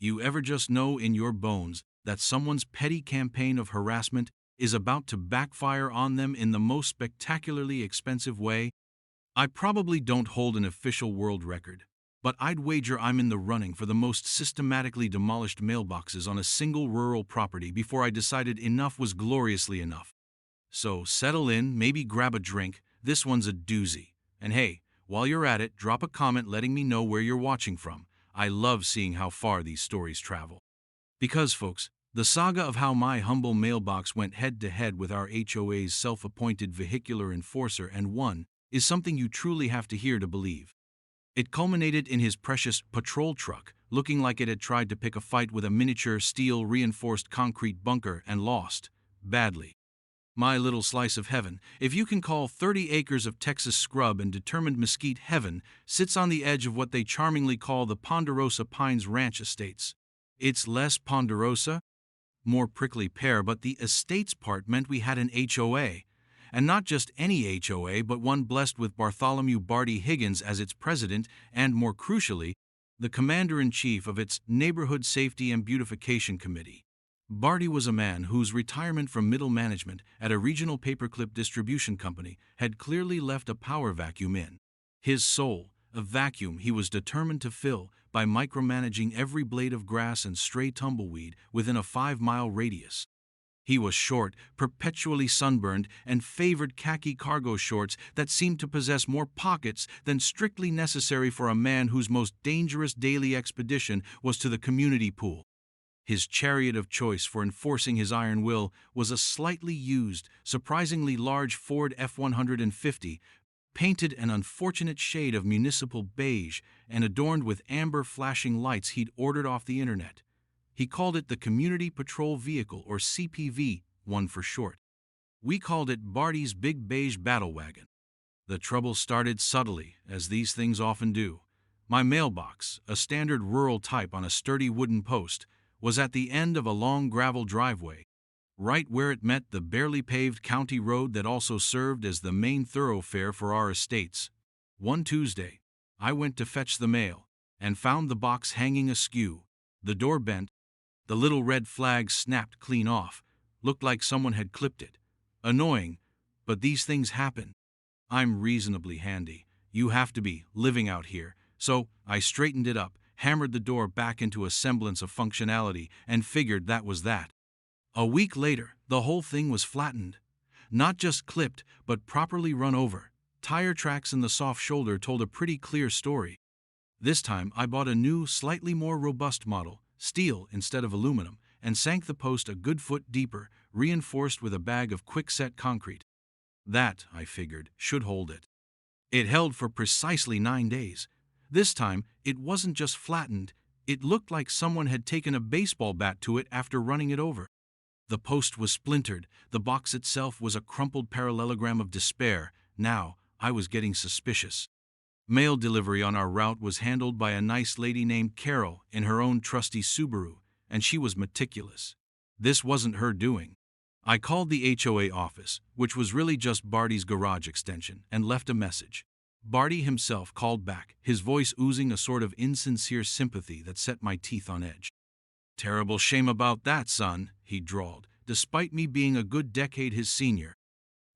You ever just know in your bones that someone's petty campaign of harassment is about to backfire on them in the most spectacularly expensive way? I probably don't hold an official world record, but I'd wager I'm in the running for the most systematically demolished mailboxes on a single rural property before I decided enough was gloriously enough. So settle in, maybe grab a drink. This one's a doozy. And hey, while you're at it, drop a comment letting me know where you're watching from. I love seeing how far these stories travel. Because, folks, the saga of how my humble mailbox went head-to-head with our HOA's self-appointed vehicular enforcer and won is something you truly have to hear to believe. It culminated in his precious patrol truck, looking like it had tried to pick a fight with a miniature steel-reinforced concrete bunker and lost, badly. My little slice of heaven, if you can call 30 acres of Texas scrub and determined mesquite heaven, sits on the edge of what they charmingly call the Ponderosa Pines Ranch Estates. It's less ponderosa, more prickly pear, but the estates part meant we had an HOA. And not just any HOA, but one blessed with Bartholomew Barty Higgins as its president and, more crucially, the commander-in-chief of its Neighborhood Safety and Beautification Committee. Barty was a man whose retirement from middle management at a regional paperclip distribution company had clearly left a power vacuum in his soul, a vacuum he was determined to fill by micromanaging every blade of grass and stray tumbleweed within a 5-mile radius. He was short, perpetually sunburned, and favored khaki cargo shorts that seemed to possess more pockets than strictly necessary for a man whose most dangerous daily expedition was to the community pool. His chariot of choice for enforcing his iron will was a slightly used, surprisingly large Ford F-150, painted an unfortunate shade of municipal beige and adorned with amber flashing lights he'd ordered off the internet. He called it the Community Patrol Vehicle, or CPV, one for short. We called it Barty's Big Beige Battle Wagon. The trouble started subtly, as these things often do. My mailbox, a standard rural type on a sturdy wooden post, was at the end of a long gravel driveway, right where it met the barely paved county road that also served as the main thoroughfare for our estates. One Tuesday, I went to fetch the mail and found the box hanging askew, the door bent, the little red flag snapped clean off, looked like someone had clipped it. Annoying, but these things happen. I'm reasonably handy. You have to be, living out here. So I straightened it up, hammered the door back into a semblance of functionality, and figured that was that. A week later, the whole thing was flattened. Not just clipped, but properly run over. Tire tracks in the soft shoulder told a pretty clear story. This time, I bought a new, slightly more robust model, steel instead of aluminum, and sank the post a good foot deeper, reinforced with a bag of quick-set concrete. That, I figured, should hold it. It held for precisely 9 days. This time, it wasn't just flattened, it looked like someone had taken a baseball bat to it after running it over. The post was splintered, the box itself was a crumpled parallelogram of despair. Now, I was getting suspicious. Mail delivery on our route was handled by a nice lady named Carol in her own trusty Subaru, and she was meticulous. This wasn't her doing. I called the HOA office, which was really just Barty's garage extension, and left a message. Barty himself called back, his voice oozing a sort of insincere sympathy that set my teeth on edge. "Terrible shame about that, son," he drawled, despite me being a good decade his senior.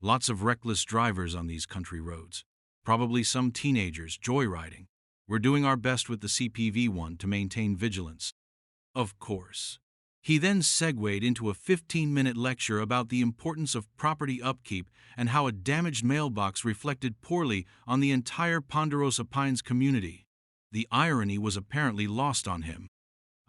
"Lots of reckless drivers on these country roads. Probably some teenagers joyriding. We're doing our best with the CPV one to maintain vigilance." Of course. He then segued into a 15-minute lecture about the importance of property upkeep and how a damaged mailbox reflected poorly on the entire Ponderosa Pines community. The irony was apparently lost on him.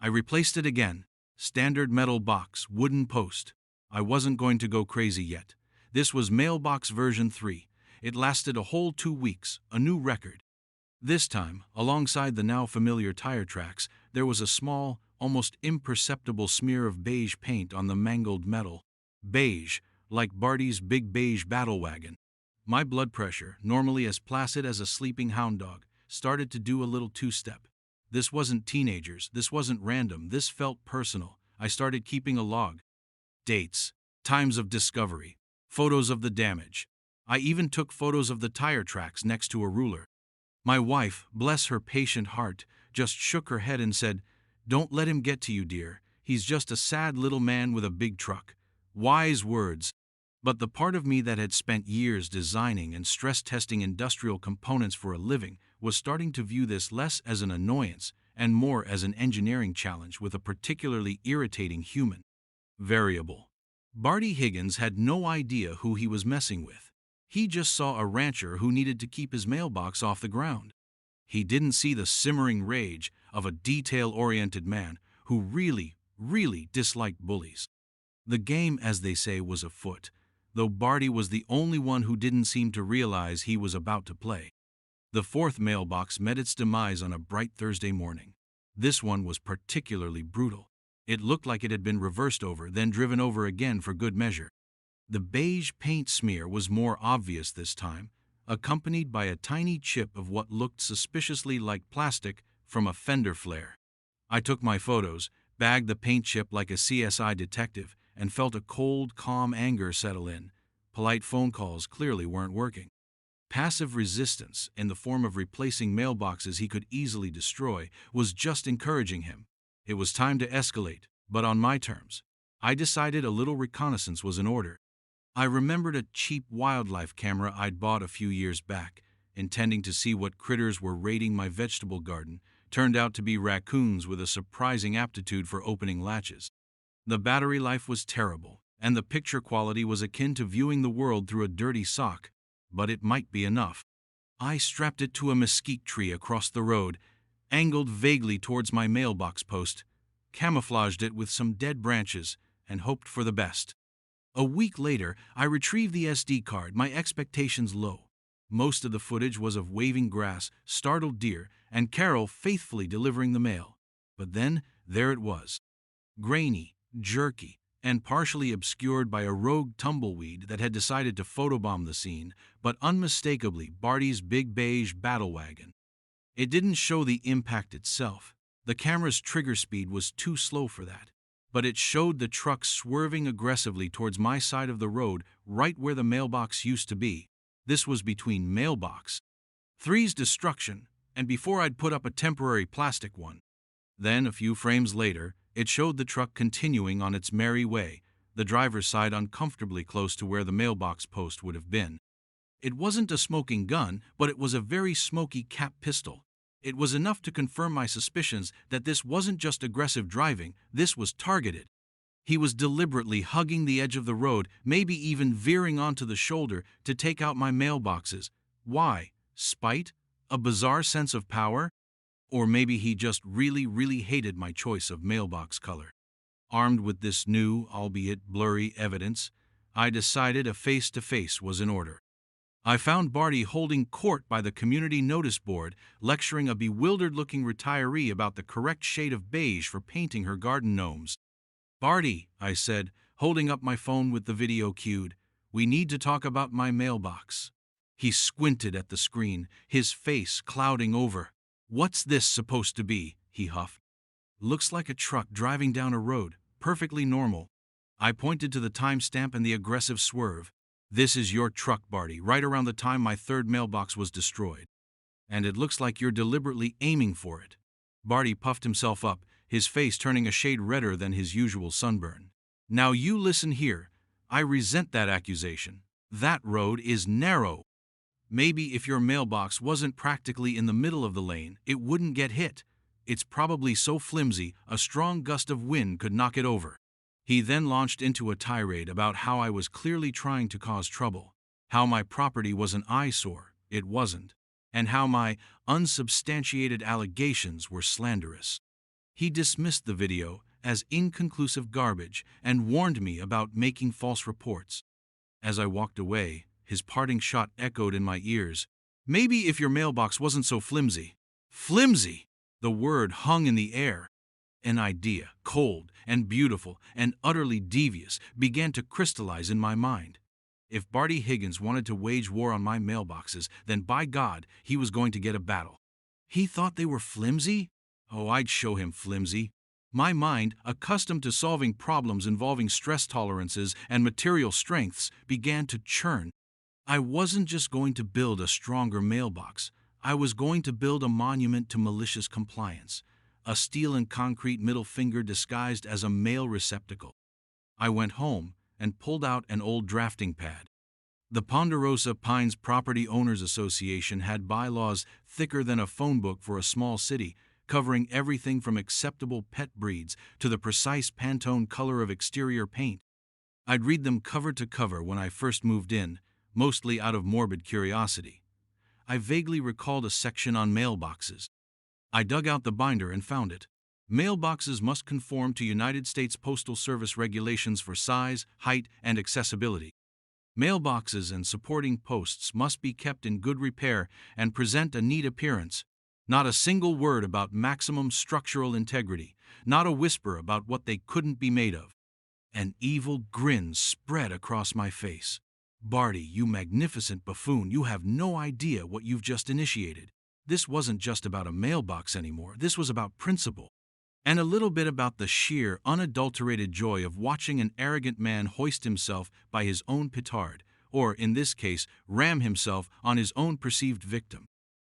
I replaced it again. Standard metal box, wooden post. I wasn't going to go crazy yet. This was mailbox version 3. It lasted a whole 2 weeks, a new record. This time, alongside the now familiar tire tracks, there was a small, almost imperceptible smear of beige paint on the mangled metal. Beige, like Barty's Big Beige Battle Wagon. My blood pressure, normally as placid as a sleeping hound dog, started to do a little two-step. This wasn't teenagers, this wasn't random, this felt personal. I started keeping a log. Dates, times of discovery, photos of the damage. I even took photos of the tire tracks next to a ruler. My wife, bless her patient heart, just shook her head and said, Don't let him get to you, dear. He's just a sad little man with a big truck. Wise words. But the part of me that had spent years designing and stress-testing industrial components for a living was starting to view this less as an annoyance and more as an engineering challenge with a particularly irritating human variable. Barty Higgins had no idea who he was messing with. He just saw a rancher who needed to keep his mailbox off the ground. He didn't see the simmering rage of a detail-oriented man who really disliked bullies. The game, as they say, was afoot, though Barty was the only one who didn't seem to realize he was about to play. The fourth mailbox met its demise on a bright Thursday morning. This one was particularly brutal. It looked like it had been reversed over, then driven over again for good measure. The beige paint smear was more obvious this time, accompanied by a tiny chip of what looked suspiciously like plastic from a fender flare. I took my photos, bagged the paint chip like a CSI detective, and felt a cold, calm anger settle in. Polite phone calls clearly weren't working. Passive resistance, in the form of replacing mailboxes he could easily destroy, was just encouraging him. It was time to escalate, but on my terms. I decided a little reconnaissance was in order. I remembered a cheap wildlife camera I'd bought a few years back, intending to see what critters were raiding my vegetable garden. Turned out to be raccoons with a surprising aptitude for opening latches. The battery life was terrible, and the picture quality was akin to viewing the world through a dirty sock, but it might be enough. I strapped it to a mesquite tree across the road, angled vaguely towards my mailbox post, camouflaged it with some dead branches, and hoped for the best. A week later, I retrieved the SD card, my expectations low. Most of the footage was of waving grass, startled deer, and Carol faithfully delivering the mail. But then, there it was. Grainy, jerky, and partially obscured by a rogue tumbleweed that had decided to photobomb the scene, but unmistakably Barty's big beige battle wagon. It didn't show the impact itself. The camera's trigger speed was too slow for that. But it showed the truck swerving aggressively towards my side of the road, right where the mailbox used to be. This was between Mailbox 3's destruction, and before I'd put up a temporary plastic one. Then, a few frames later, it showed the truck continuing on its merry way, the driver's side uncomfortably close to where the mailbox post would have been. It wasn't a smoking gun, but it was a very smoky cap pistol. It was enough to confirm my suspicions that this wasn't just aggressive driving, this was targeted. He was deliberately hugging the edge of the road, maybe even veering onto the shoulder to take out my mailboxes. Why? Spite? A bizarre sense of power? Or maybe he just really hated my choice of mailbox color. Armed with this new, albeit blurry, evidence, I decided a face-to-face was in order. I found Barty holding court by the community notice board, lecturing a bewildered-looking retiree about the correct shade of beige for painting her garden gnomes. "Barty," I said, holding up my phone with the video cued, "we need to talk about my mailbox." He squinted at the screen, his face clouding over. "What's this supposed to be?" he huffed. "Looks like a truck driving down a road, perfectly normal." I pointed to the timestamp and the aggressive swerve. "This is your truck, Barty, right around the time my third mailbox was destroyed. And it looks like you're deliberately aiming for it." Barty puffed himself up, his face turning a shade redder than his usual sunburn. "Now you listen here. I resent that accusation. That road is narrow. Maybe if your mailbox wasn't practically in the middle of the lane, it wouldn't get hit. It's probably so flimsy, a strong gust of wind could knock it over." He then launched into a tirade about how I was clearly trying to cause trouble, how my property was an eyesore, it wasn't, and how my unsubstantiated allegations were slanderous. He dismissed the video as inconclusive garbage and warned me about making false reports. As I walked away, his parting shot echoed in my ears. "Maybe if your mailbox wasn't so flimsy." Flimsy! The word hung in the air. An idea, cold and beautiful and utterly devious, began to crystallize in my mind. If Barty Higgins wanted to wage war on my mailboxes, then by God, he was going to get a battle. He thought they were flimsy? Oh, I'd show him flimsy. My mind, accustomed to solving problems involving stress tolerances and material strengths, began to churn. I wasn't just going to build a stronger mailbox. I was going to build a monument to malicious compliance. a steel and concrete middle finger disguised as a mail receptacle. I went home and pulled out an old drafting pad. The Ponderosa Pines Property Owners Association had bylaws thicker than a phone book for a small city, covering everything from acceptable pet breeds to the precise Pantone color of exterior paint. I'd read them cover to cover when I first moved in, mostly out of morbid curiosity. I vaguely recalled a section on mailboxes. I dug out the binder and found it. Mailboxes must conform to United States Postal Service regulations for size, height, and accessibility. Mailboxes and supporting posts must be kept in good repair and present a neat appearance. Not a single word about maximum structural integrity, not a whisper about what they couldn't be made of. An evil grin spread across my face. Barty, you magnificent buffoon, you have no idea what you've just initiated. This wasn't just about a mailbox anymore, this was about principle. And a little bit about the sheer, unadulterated joy of watching an arrogant man hoist himself by his own petard, or, in this case, ram himself on his own perceived victim.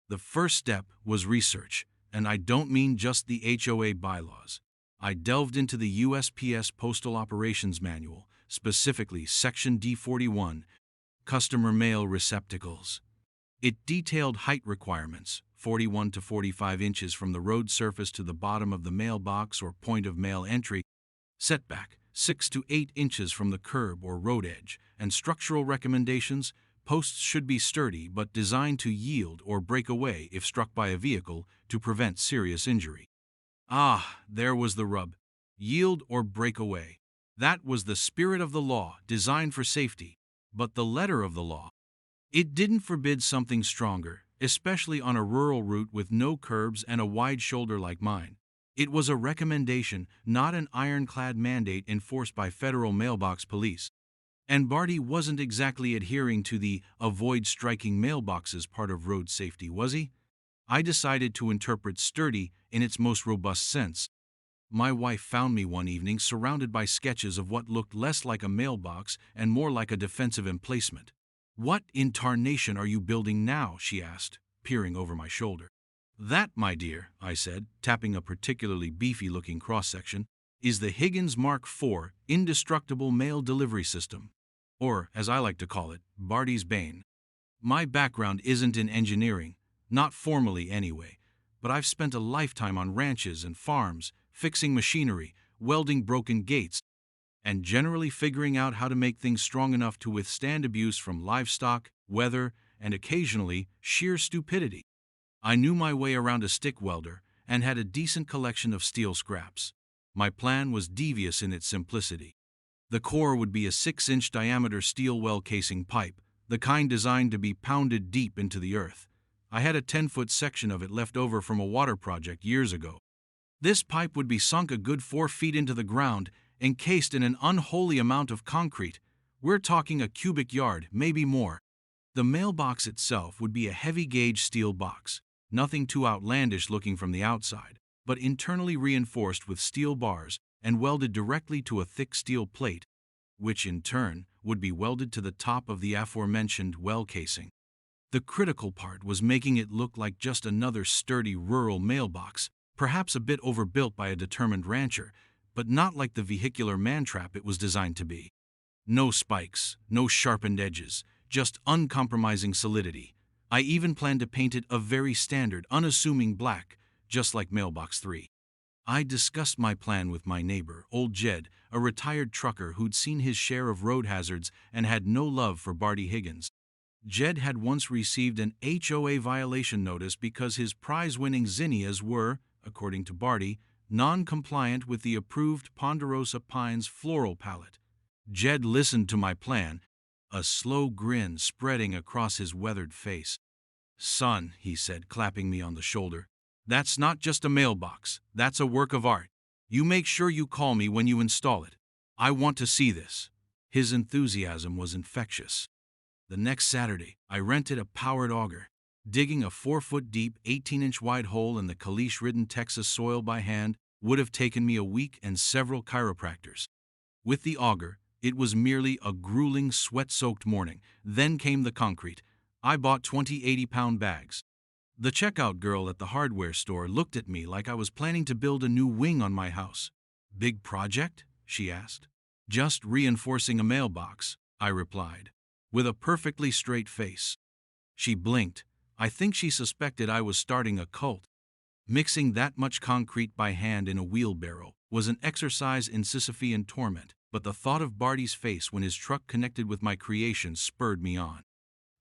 The first step was research, and I don't mean just the HOA bylaws. I delved into the USPS Postal Operations Manual, specifically Section D41, Customer Mail Receptacles. It detailed height requirements, 41 to 45 inches from the road surface to the bottom of the mailbox or point of mail entry, setback, 6 to 8 inches from the curb or road edge, and structural recommendations. Posts should be sturdy but designed to yield or break away if struck by a vehicle to prevent serious injury. Ah, there was the rub. Yield or break away. That was the spirit of the law, designed for safety. But the letter of the law, it didn't forbid something stronger, especially on a rural route with no curbs and a wide shoulder like mine. It was a recommendation, not an ironclad mandate enforced by federal mailbox police. And Barty wasn't exactly adhering to the avoid striking mailboxes part of road safety, was he? I decided to interpret sturdy in its most robust sense. My wife found me one evening surrounded by sketches of what looked less like a mailbox and more like a defensive emplacement. "What in tarnation are you building now?" she asked, peering over my shoulder. "That, my dear," I said, tapping a particularly beefy-looking cross-section, "is the Higgins Mark IV Indestructible Mail Delivery System. Or, as I like to call it, Barty's Bane. My background isn't in engineering, not formally anyway, but I've spent a lifetime on ranches and farms, fixing machinery, welding broken gates, and generally figuring out how to make things strong enough to withstand abuse from livestock, weather, and occasionally sheer stupidity. I knew my way around a stick welder and had a decent collection of steel scraps. My plan was devious in its simplicity. The core would be a 6-inch diameter steel well casing pipe, the kind designed to be pounded deep into the earth. I had a 10-foot section of it left over from a water project years ago. This pipe would be sunk a good 4 feet into the ground, encased in an unholy amount of concrete. We're talking a cubic yard, maybe more. The mailbox itself would be a heavy-gauge steel box, nothing too outlandish looking from the outside, but internally reinforced with steel bars and welded directly to a thick steel plate, which in turn would be welded to the top of the aforementioned well casing. The critical part was making it look like just another sturdy rural mailbox, perhaps a bit overbuilt by a determined rancher, but not like the vehicular man-trap it was designed to be. No spikes, no sharpened edges, just uncompromising solidity. I even planned to paint it a very standard, unassuming black, just like Mailbox 3. I discussed my plan with my neighbor, old Jed, a retired trucker who'd seen his share of road hazards and had no love for Barty Higgins. Jed had once received an HOA violation notice because his prize-winning zinnias were, according to Barty, non-compliant with the approved Ponderosa Pines floral palette. Jed listened to my plan, a slow grin spreading across his weathered face. "Son," he said, clapping me on the shoulder, "that's not just a mailbox, that's a work of art. You make sure you call me when you install it. I want to see this." His enthusiasm was infectious. The next Saturday, I rented a powered auger. Digging a 4-foot-deep, 18-inch-wide hole in the caliche-ridden Texas soil by hand would have taken me a week and several chiropractors. With the auger, it was merely a grueling, sweat-soaked morning. Then came the concrete. I bought 20 80-pound bags. The checkout girl at the hardware store looked at me like I was planning to build a new wing on my house. "Big project?" she asked. "Just reinforcing a mailbox," I replied, with a perfectly straight face. She blinked. I think she suspected I was starting a cult. Mixing that much concrete by hand in a wheelbarrow was an exercise in Sisyphean torment, but the thought of Barty's face when his truck connected with my creation spurred me on.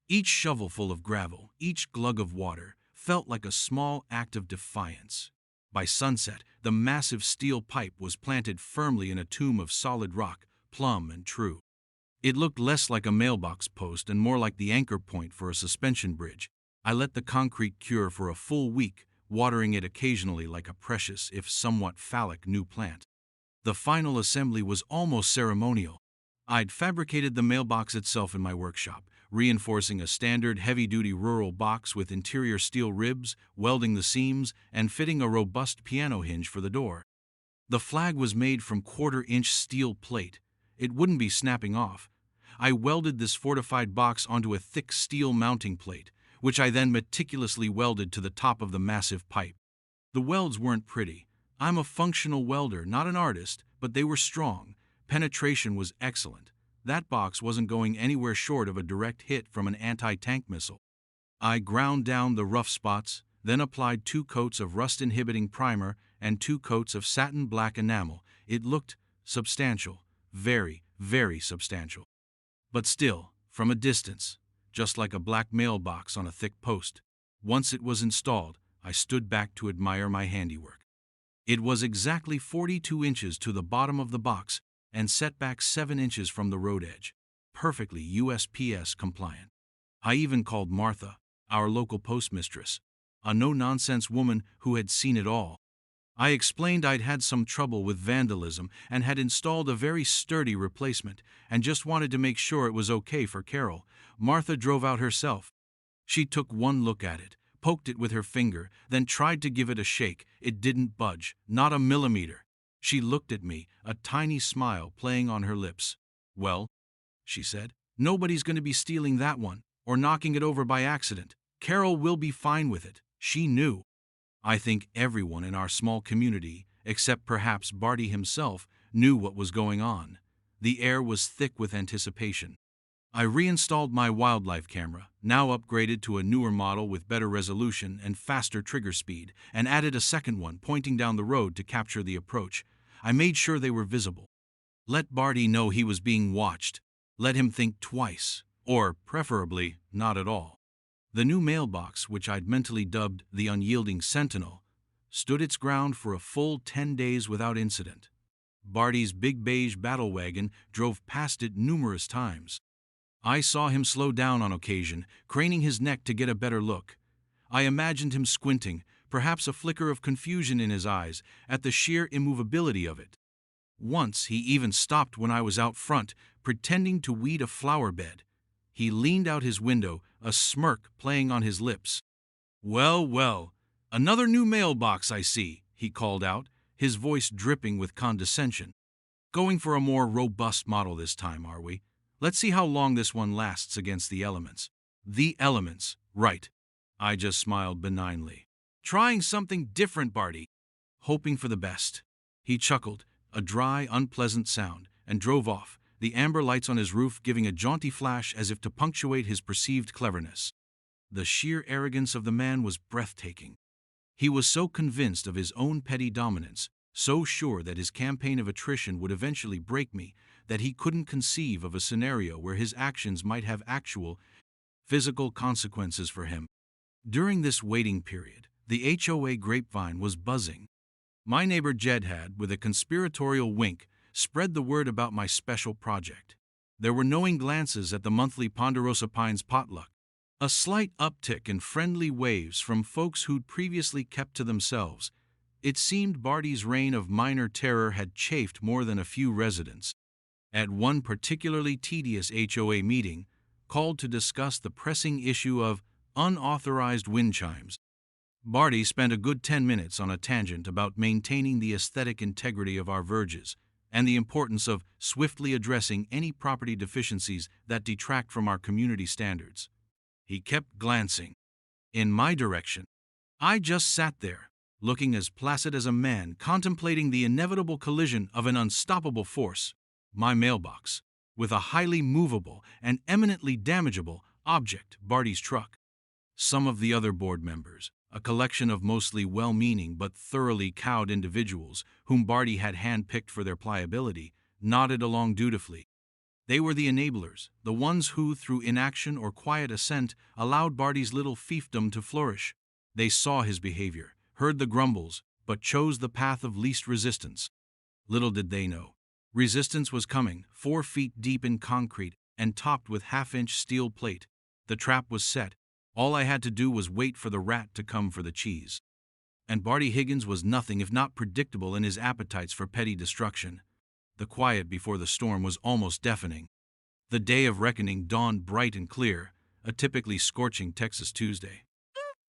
Each shovelful of gravel, each glug of water, felt like a small act of defiance. By sunset, the massive steel pipe was planted firmly in a tomb of solid rock, plumb and true. It looked less like a mailbox post and more like the anchor point for a suspension bridge. I let the concrete cure for a full week, watering it occasionally like a precious, if somewhat phallic, new plant. The final assembly was almost ceremonial. I'd fabricated the mailbox itself in my workshop, reinforcing a standard heavy-duty rural box with interior steel ribs, welding the seams, and fitting a robust piano hinge for the door. The flag was made from quarter-inch steel plate. It wouldn't be snapping off. I welded this fortified box onto a thick steel mounting plate, which I then meticulously welded to the top of the massive pipe. The welds weren't pretty. I'm a functional welder, not an artist, but they were strong. Penetration was excellent. That box wasn't going anywhere short of a direct hit from an anti-tank missile. I ground down the rough spots, then applied 2 coats of rust-inhibiting primer and 2 coats of satin black enamel. It looked substantial, very, very substantial. But still, from a distance, just like a black mailbox on a thick post. Once it was installed, I stood back to admire my handiwork. It was exactly 42 inches to the bottom of the box and set back 7 inches from the road edge. Perfectly USPS compliant. I even called Martha, our local postmistress, a no-nonsense woman who had seen it all. I explained I'd had some trouble with vandalism and had installed a very sturdy replacement and just wanted to make sure it was okay for Carol. Martha drove out herself. She took one look at it, poked it with her finger, then tried to give it a shake. It didn't budge, not a millimeter. She looked at me, a tiny smile playing on her lips. "Well," she said, "nobody's going to be stealing that one, or knocking it over by accident. Carol will be fine with it." She knew. I think everyone in our small community, except perhaps Barty himself, knew what was going on. The air was thick with anticipation. I reinstalled my wildlife camera, now upgraded to a newer model with better resolution and faster trigger speed, and added a second one pointing down the road to capture the approach. I made sure they were visible. Let Barty know he was being watched. Let him think twice, or preferably not at all. The new mailbox, which I'd mentally dubbed the unyielding sentinel, stood its ground for a full 10 days without incident. Barty's big beige battle wagon drove past it numerous times. I saw him slow down on occasion, craning his neck to get a better look. I imagined him squinting, perhaps a flicker of confusion in his eyes, at the sheer immovability of it. Once he even stopped when I was out front, pretending to weed a flower bed. He leaned out his window, a smirk playing on his lips. "Well, well, another new mailbox I see," he called out, his voice dripping with condescension. "Going for a more robust model this time, are we? Let's see how long this one lasts against the elements." "The elements, right." I just smiled benignly. "Trying something different, Barty." "Hoping for the best." He chuckled, a dry, unpleasant sound, and drove off, the amber lights on his roof giving a jaunty flash as if to punctuate his perceived cleverness. The sheer arrogance of the man was breathtaking. He was so convinced of his own petty dominance, so sure that his campaign of attrition would eventually break me, that he couldn't conceive of a scenario where his actions might have actual, physical consequences for him. During this waiting period, the HOA grapevine was buzzing. My neighbor Jed had, with a conspiratorial wink, spread the word about my special project. There were knowing glances at the monthly Ponderosa Pines potluck. A slight uptick in friendly waves from folks who'd previously kept to themselves. It seemed Barty's reign of minor terror had chafed more than a few residents. At one particularly tedious HOA meeting, called to discuss the pressing issue of unauthorized wind chimes, Barty spent a good 10 minutes on a tangent about maintaining the aesthetic integrity of our verges and the importance of swiftly addressing any property deficiencies that detract from our community standards. He kept glancing. in my direction. I just sat there, looking as placid as a man contemplating the inevitable collision of an unstoppable force, my mailbox, with a highly movable and eminently damageable object, Barty's truck. Some of the other board members, a collection of mostly well-meaning but thoroughly cowed individuals whom Barty had handpicked for their pliability, nodded along dutifully. They were the enablers, the ones who, through inaction or quiet assent, allowed Barty's little fiefdom to flourish. They saw his behavior, heard the grumbles, but chose the path of least resistance. Little did they know. Resistance was coming, 4 feet deep in concrete and topped with half-inch steel plate. The trap was set. All I had to do was wait for the rat to come for the cheese. And Barty Higgins was nothing if not predictable in his appetites for petty destruction. The quiet before the storm was almost deafening. The day of reckoning dawned bright and clear, a typically scorching Texas Tuesday.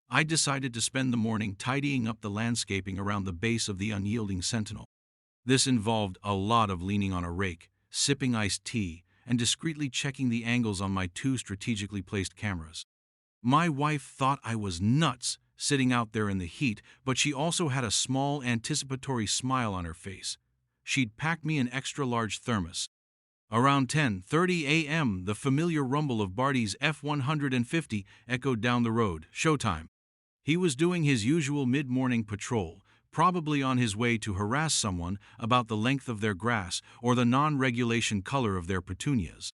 I decided to spend the morning tidying up the landscaping around the base of the unyielding sentinel. This involved a lot of leaning on a rake, sipping iced tea, and discreetly checking the angles on my 2 strategically placed cameras. My wife thought I was nuts sitting out there in the heat, but she also had a small, anticipatory smile on her face. She'd packed me an extra-large thermos. Around 10:30 a.m., the familiar rumble of Barty's F-150 echoed down the road. Showtime. He was doing his usual mid-morning patrol, probably on his way to harass someone about the length of their grass or the non-regulation color of their petunias.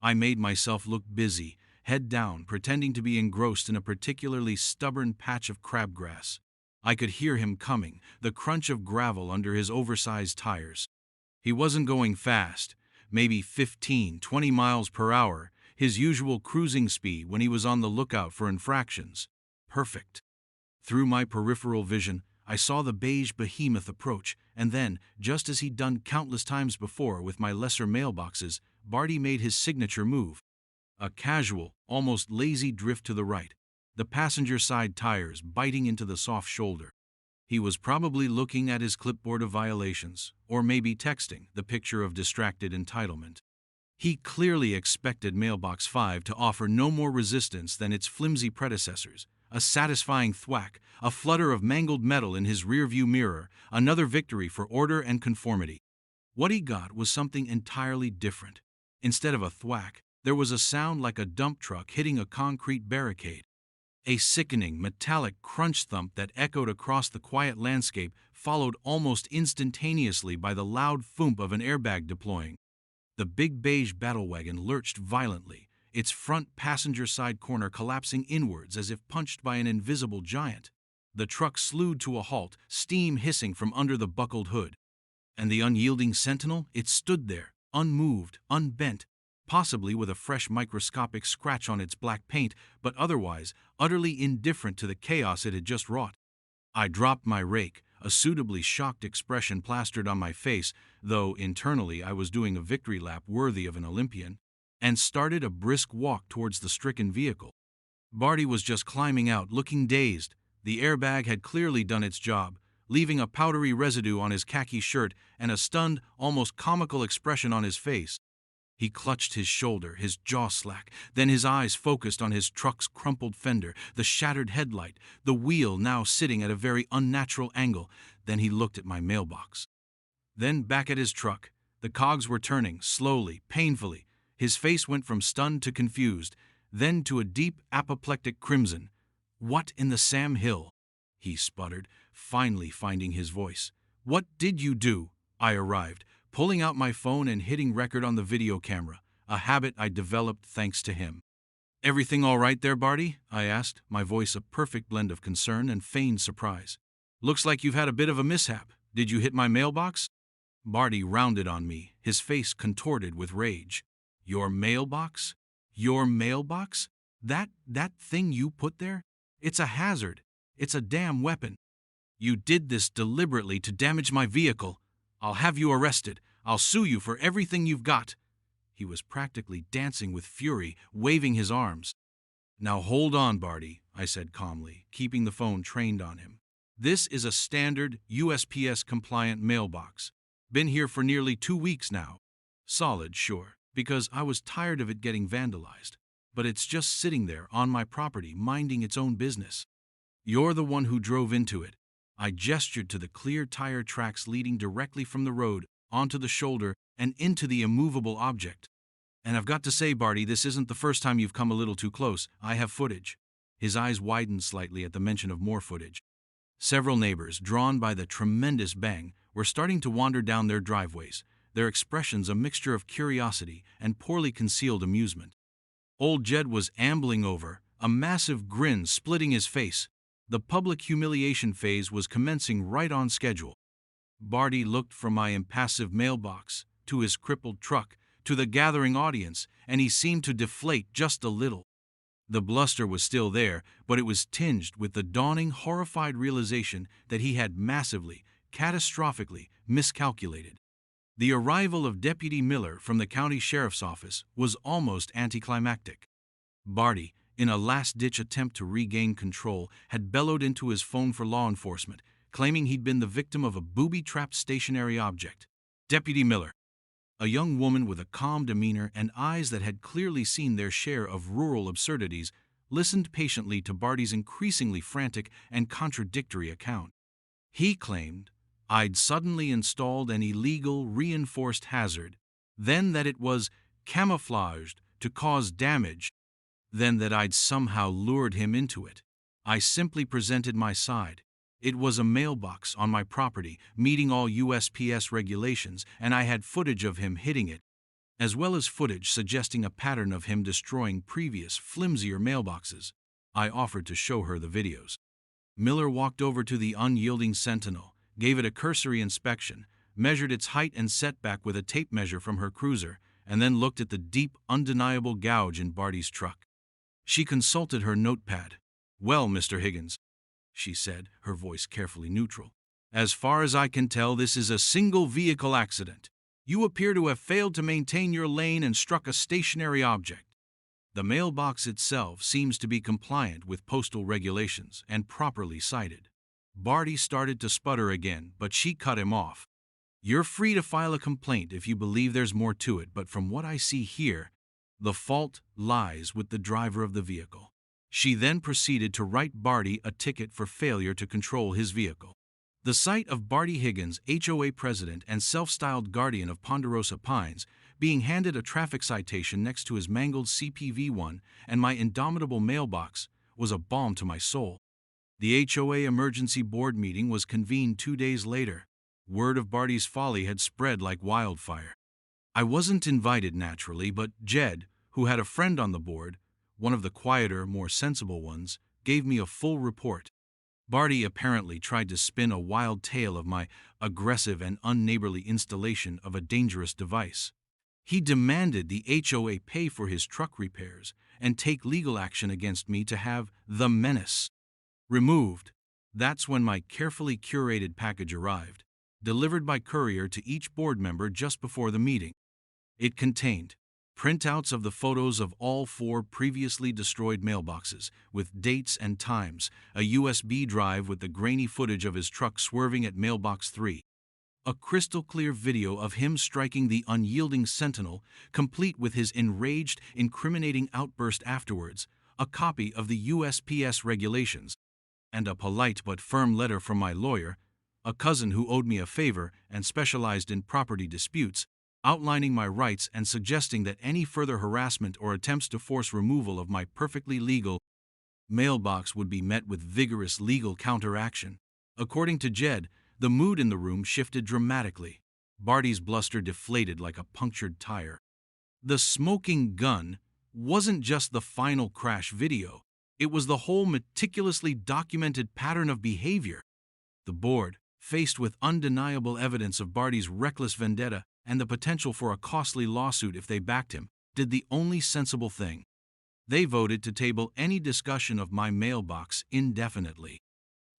I made myself look busy, head down, pretending to be engrossed in a particularly stubborn patch of crabgrass. I could hear him coming, the crunch of gravel under his oversized tires. He wasn't going fast, maybe 15-20 miles per hour, his usual cruising speed when he was on the lookout for infractions. Perfect. Through my peripheral vision, I saw the beige behemoth approach, and then, just as he'd done countless times before with my lesser mailboxes, Barty made his signature move. A casual, almost lazy drift to the right, the passenger side tires biting into the soft shoulder. He was probably looking at his clipboard of violations, or maybe texting, the picture of distracted entitlement. He clearly expected Mailbox 5 to offer no more resistance than its flimsy predecessors. A satisfying thwack, a flutter of mangled metal in his rearview mirror, another victory for order and conformity. What he got was something entirely different. Instead of a thwack, there was a sound like a dump truck hitting a concrete barricade. A sickening, metallic crunch thump that echoed across the quiet landscape, followed almost instantaneously by the loud thump of an airbag deploying. The big beige battle wagon lurched violently, its front passenger side corner collapsing inwards as if punched by an invisible giant. The truck slewed to a halt, steam hissing from under the buckled hood. And the unyielding sentinel? It stood there, unmoved, unbent, possibly with a fresh microscopic scratch on its black paint, but otherwise utterly indifferent to the chaos it had just wrought. I dropped my rake, a suitably shocked expression plastered on my face, though internally I was doing a victory lap worthy of an Olympian, and started a brisk walk towards the stricken vehicle. Barty was just climbing out, looking dazed. The airbag had clearly done its job, leaving a powdery residue on his khaki shirt and a stunned, almost comical expression on his face. He clutched his shoulder, his jaw slack, then his eyes focused on his truck's crumpled fender, the shattered headlight, the wheel now sitting at a very unnatural angle. Then he looked at my mailbox. Then back at his truck. The cogs were turning, slowly, painfully. His face went from stunned to confused, then to a deep, apoplectic crimson. "What in the Sam Hill?" he sputtered, finally finding his voice. "What did you do?" I arrived, pulling out my phone and hitting record on the video camera, a habit I developed thanks to him. "Everything all right there, Barty?" I asked, my voice a perfect blend of concern and feigned surprise. "Looks like you've had a bit of a mishap. Did you hit my mailbox?" Barty rounded on me, his face contorted with rage. "Your mailbox? Your mailbox? That thing you put there? It's a hazard. It's a damn weapon. You did this deliberately to damage my vehicle. I'll have you arrested. I'll sue you for everything you've got." He was practically dancing with fury, waving his arms. "Now hold on, Barty," I said calmly, keeping the phone trained on him. "This is a standard USPS-compliant mailbox. Been here for nearly 2 weeks now. Solid, sure, because I was tired of it getting vandalized. but it's just sitting there on my property, minding its own business. You're the one who drove into it. I gestured to the clear tire tracks leading directly from the road, onto the shoulder, and into the immovable object. And I've got to say, Barty, this isn't the first time you've come a little too close. I have footage. His eyes widened slightly at the mention of more footage. Several neighbors, drawn by the tremendous bang, were starting to wander down their driveways, their expressions a mixture of curiosity and poorly concealed amusement. Old Jed was ambling over, a massive grin splitting his face. The public humiliation phase was commencing right on schedule. Barty looked from my impassive mailbox, to his crippled truck, to the gathering audience, and he seemed to deflate just a little. The bluster was still there, but it was tinged with the dawning, horrified realization that he had massively, catastrophically miscalculated. The arrival of Deputy Miller from the county sheriff's office was almost anticlimactic. Barty, in a last-ditch attempt to regain control, had bellowed into his phone for law enforcement, claiming he'd been the victim of a booby-trapped stationary object. Deputy Miller, a young woman with a calm demeanor and eyes that had clearly seen their share of rural absurdities, listened patiently to Barty's increasingly frantic and contradictory account. He claimed I'd suddenly installed an illegal reinforced hazard, then that it was camouflaged to cause damage, then that I'd somehow lured him into it. I simply presented my side. It was a mailbox on my property, meeting all USPS regulations, and I had footage of him hitting it, as well as footage suggesting a pattern of him destroying previous, flimsier mailboxes. I offered to show her the videos. Miller walked over to the unyielding Sentinel, gave it a cursory inspection, measured its height and setback with a tape measure from her cruiser, and then looked at the deep, undeniable gouge in Barty's truck. She consulted her notepad. "Well, Mr. Higgins," she said, her voice carefully neutral, "as far as I can tell, this is a single-vehicle accident. You appear to have failed to maintain your lane and struck a stationary object. The mailbox itself seems to be compliant with postal regulations and properly cited." Barty started to sputter again, but she cut him off. "You're free to file a complaint if you believe there's more to it, but from what I see here, the fault lies with the driver of the vehicle." She then proceeded to write Barty a ticket for failure to control his vehicle. The sight of Barty Higgins, HOA president and self-styled guardian of Ponderosa Pines, being handed a traffic citation next to his mangled CPV-1 and my indomitable mailbox was a balm to my soul. The HOA emergency board meeting was convened 2 days later. Word of Barty's folly had spread like wildfire. I wasn't invited, naturally, but Jed, who had a friend on the board, one of the quieter, more sensible ones, gave me a full report. Barty apparently tried to spin a wild tale of my aggressive and unneighborly installation of a dangerous device. He demanded the HOA pay for his truck repairs and take legal action against me to have the menace removed. That's when my carefully curated package arrived, delivered by courier to each board member just before the meeting. It contained printouts of the photos of all 4 previously destroyed mailboxes, with dates and times, a USB drive with the grainy footage of his truck swerving at mailbox 3, a crystal-clear video of him striking the unyielding Sentinel, complete with his enraged, incriminating outburst afterwards, a copy of the USPS regulations, and a polite but firm letter from my lawyer, a cousin who owed me a favor and specialized in property disputes, outlining my rights and suggesting that any further harassment or attempts to force removal of my perfectly legal mailbox would be met with vigorous legal counteraction. According to Jed, the mood in the room shifted dramatically. Barty's bluster deflated like a punctured tire. The smoking gun wasn't just the final crash video. It was the whole meticulously documented pattern of behavior. The board, faced with undeniable evidence of Barty's reckless vendetta and the potential for a costly lawsuit if they backed him, did the only sensible thing. They voted to table any discussion of my mailbox indefinitely.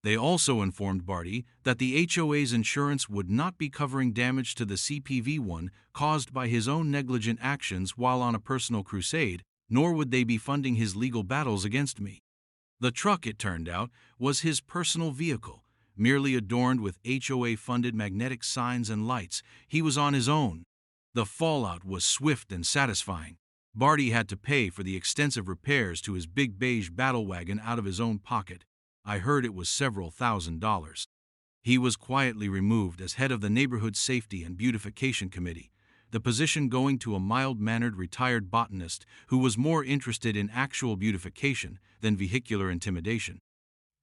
They also informed Barty that the HOA's insurance would not be covering damage to the CPV-1 caused by his own negligent actions while on a personal crusade, nor would they be funding his legal battles against me. The truck, it turned out, was his personal vehicle, merely adorned with HOA-funded magnetic signs and lights. He was on his own. The fallout was swift and satisfying. Barty had to pay for the extensive repairs to his big beige battle wagon out of his own pocket. I heard it was several $1,000s. He was quietly removed as head of the Neighborhood Safety and Beautification Committee, the position going to a mild-mannered retired botanist who was more interested in actual beautification than vehicular intimidation.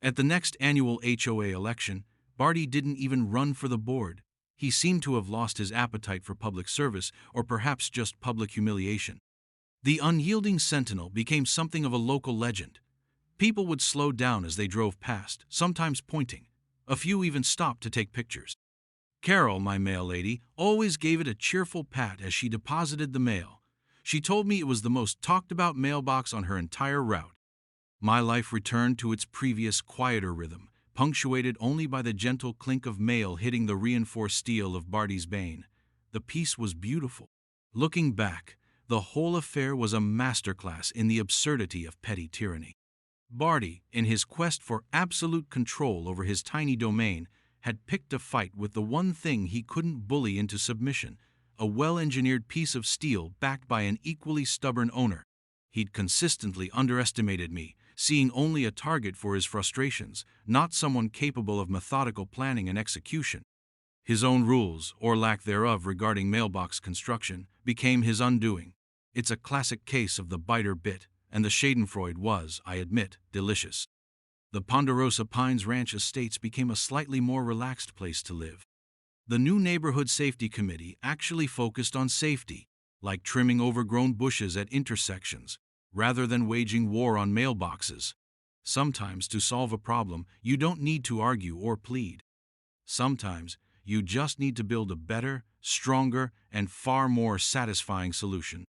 At the next annual HOA election, Barty didn't even run for the board. He seemed to have lost his appetite for public service, or perhaps just public humiliation. The unyielding sentinel became something of a local legend. People would slow down as they drove past, sometimes pointing. A few even stopped to take pictures. Carol, my mail lady, always gave it a cheerful pat as she deposited the mail. She told me it was the most talked-about mailbox on her entire route. My life returned to its previous quieter rhythm, punctuated only by the gentle clink of mail hitting the reinforced steel of Barty's bane. The piece was beautiful. Looking back, the whole affair was a masterclass in the absurdity of petty tyranny. Barty, in his quest for absolute control over his tiny domain, had picked a fight with the one thing he couldn't bully into submission, a well-engineered piece of steel backed by an equally stubborn owner. He'd consistently underestimated me, seeing only a target for his frustrations, not someone capable of methodical planning and execution. His own rules, or lack thereof regarding mailbox construction, became his undoing. It's a classic case of the biter bit, and the schadenfreude was, I admit, delicious. The Ponderosa Pines Ranch Estates became a slightly more relaxed place to live. The new Neighborhood Safety Committee actually focused on safety, like trimming overgrown bushes at intersections, rather than waging war on mailboxes. Sometimes, to solve a problem, you don't need to argue or plead. Sometimes, you just need to build a better, stronger, and far more satisfying solution.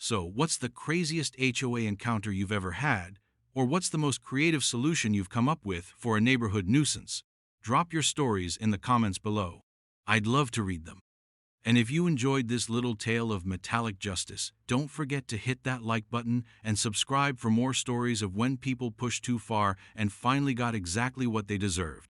So, what's the craziest HOA encounter you've ever had, or what's the most creative solution you've come up with for a neighborhood nuisance? Drop your stories in the comments below. I'd love to read them. And if you enjoyed this little tale of metallic justice, don't forget to hit that like button and subscribe for more stories of when people pushed too far and finally got exactly what they deserved.